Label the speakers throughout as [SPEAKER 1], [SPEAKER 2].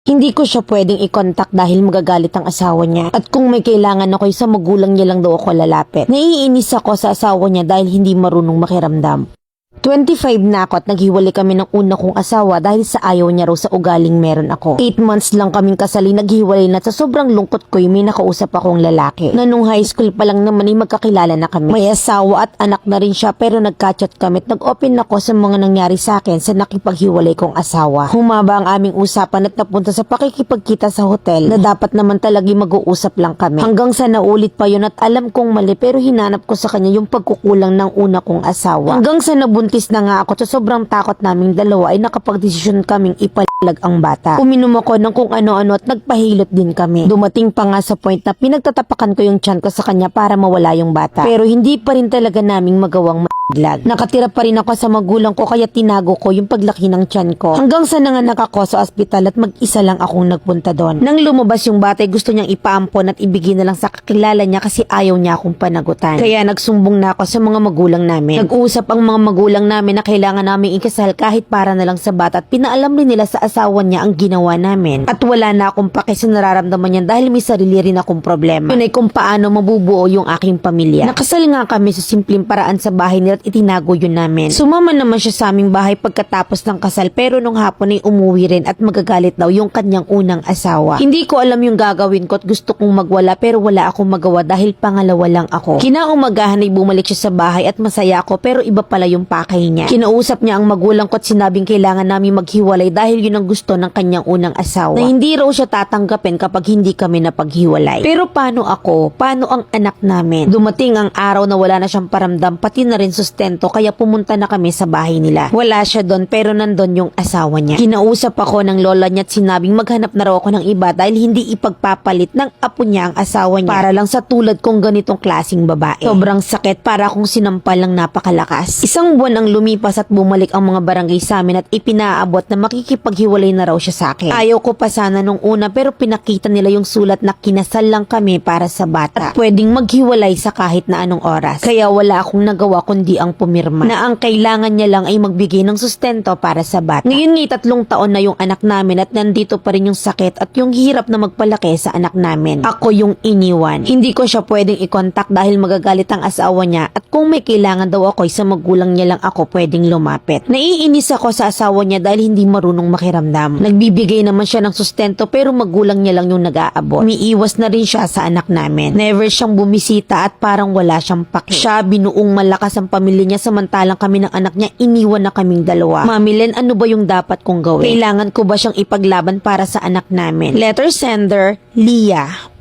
[SPEAKER 1] Hindi ko siya pwedeng i-contact dahil magagalit ang asawa niya. At kung may kailangan ako sa magulang niya lang daw ako lalapit. Naiinis ako sa asawa niya dahil hindi marunong makiramdam. 25 na ako at naghiwalay kami ng una kong asawa dahil sa ayaw niya raw sa ugaling meron ako. 8 months lang kaming kasali, naghiwalay na sa sobrang lungkot ko may nakausap akong lalaki. Na nung high school pa lang naman ay magkakilala na kami. May asawa at anak na rin siya pero nagka-chat kami at nag-open ako sa mga nangyari sa akin sa nakipaghiwalay kong asawa. Humaba ang aming usapan at napunta sa pakikipagkita sa hotel na dapat naman talagi mag-uusap lang kami. Hanggang sa naulit pa yun at alam kong mali pero hinanap ko sa kanya yung pagkukulang ng una kong asawa. Hanggang sa nabuntis na nga ako sa sobrang takot naming dalawa ay nakapagdesisyon kaming ipalag ang bata. Uminom ako ng kung ano-ano at nagpahilot din kami. Dumating pa nga sa point na pinagtatapakan ko yung tiyan ko sa kanya para mawala yung bata. Pero hindi pa rin talaga naming magawang maglag. Nakatira pa rin ako sa magulang ko kaya tinago ko yung paglaki ng tiyan ko. Hanggang sa nanganak ako sa ospital at mag-isa lang akong nagpunta doon. Nang lumabas yung bata ay gusto niyang ipaampon at ibigay na lang sa kakilala niya kasi ayaw niya akong panagutan. Kaya nagsumbong na ako sa mga magulang namin. Nag-usap ang mga magulang namin na kailangan namin ikasal kahit para na lang sa bata at pinaalam rin nila sa asawa niya ang ginawa namin. At wala na akong pake sa nararamdaman niya dahil may sarili rin akong problema. Yun ay kung paano mabubuo yung aking pamilya. Nakasal nga kami sa simpleng paraan sa bahay nila at itinago yun namin. Sumama naman siya sa aming bahay pagkatapos ng kasal pero nung hapon ay umuwi rin at magagalit daw yung kanyang unang asawa. Hindi ko alam yung gagawin ko at gusto kong magwala pero wala akong magawa dahil pangalawa lang ako. Kinaumagahan ay bumalik siya sa bahay at masaya ako pero iba pala yung pakay niya. Kinausap niya ang magulang ko at sinabing kailangan namin maghiwalay dahil yun ang gusto ng kanyang unang asawa. Na hindi raw siya tatanggapin kapag hindi kami napaghiwalay. Pero paano ako? Paano ang anak namin? Dumating ang araw na wala na siyang paramdam pati na rin sustento kaya pumunta na kami sa bahay nila. Wala siya doon pero nandun yung asawa niya. Kinausap ako ng lola niya at sinabing maghanap na raw ako ng iba dahil hindi ipagpapalit ng apo niya ang asawa niya para lang sa tulad kong ganitong klaseng babae. Sobrang sakit para kung sinampal ng napakalakas. Isang buwan ang lumipas at bumalik ang mga barangay sa amin at ipinaabot na makikipaghiwalay na raw siya sa akin. Ayaw ko pa sana nung una pero pinakita nila yung sulat na kinasal lang kami para sa bata. At pwedeng maghiwalay sa kahit na anong oras. Kaya wala akong nagawa kundi ang pumirma. Na ang kailangan niya lang ay magbigay ng sustento para sa bata. Ngayon nga 3 taon na yung anak namin at nandito pa rin yung sakit at yung hirap na magpalaki sa anak namin. Ako yung iniwan. Hindi ko siya pwedeng i-contact dahil magagalit ang asawa niya at kung may kailangan daw ako sa magulang niya lang ako pwedeng lumapit. Naiinis ako sa asawa niya dahil hindi marunong makiramdam. Nagbibigay naman siya ng sustento pero magulang niya lang yung nag-aabot. Umiiwas na rin siya sa anak namin. Never siyang bumisita at parang wala siyang paki. Siya binuong malakas ang pamilya niya samantalang kami ng anak niya iniwan na kaming dalawa. Mami Len, ano ba yung dapat kong gawin? Kailangan ko ba siyang ipaglaban para sa anak namin? Letter sender, Leah.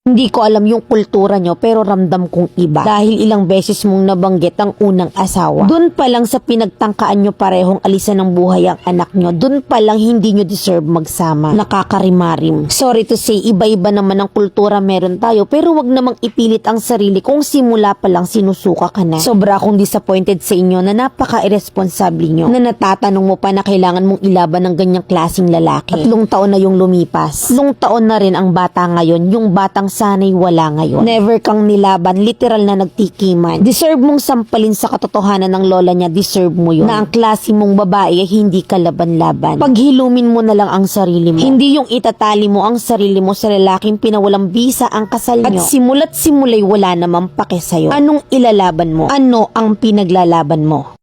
[SPEAKER 1] Hindi ko alam yung kultura nyo pero ramdam kong iba. Dahil ilang beses mong nabanggit ang unang asawa. Doon pa lang sa pinagtangkaan nyo parehong alisan ng buhay ang anak nyo. Doon pa lang hindi nyo deserve magsama. Nakakarimarim. Sorry to say, iba-iba naman ang kultura meron tayo pero wag namang ipilit ang sarili kung simula pa lang sinusuka ka na. Sobra akong disappointed sa inyo na napaka-irresponsable nyo. Na natatanong mo pa na kailangan mong ilaban ng ganyang klaseng lalaki. 3 taon na yung lumipas. 3 taon na rin ang bata ngayon. Yung batang sana'y wala ngayon. Never kang nilaban, literal na nagtikiman. Deserve mong sampalin sa katotohanan ng lola niya, deserve mo yun. Na ang klase mong babae ay hindi ka laban-laban. Paghilumin mo na lang ang sarili mo. Hindi yung itatali mo ang sarili mo sa lalaking pinawalang bisa ang kasal nyo. At simula't simulay wala namang pake sa'yo. Anong ilalaban mo? Ano ang pinaglalaban mo?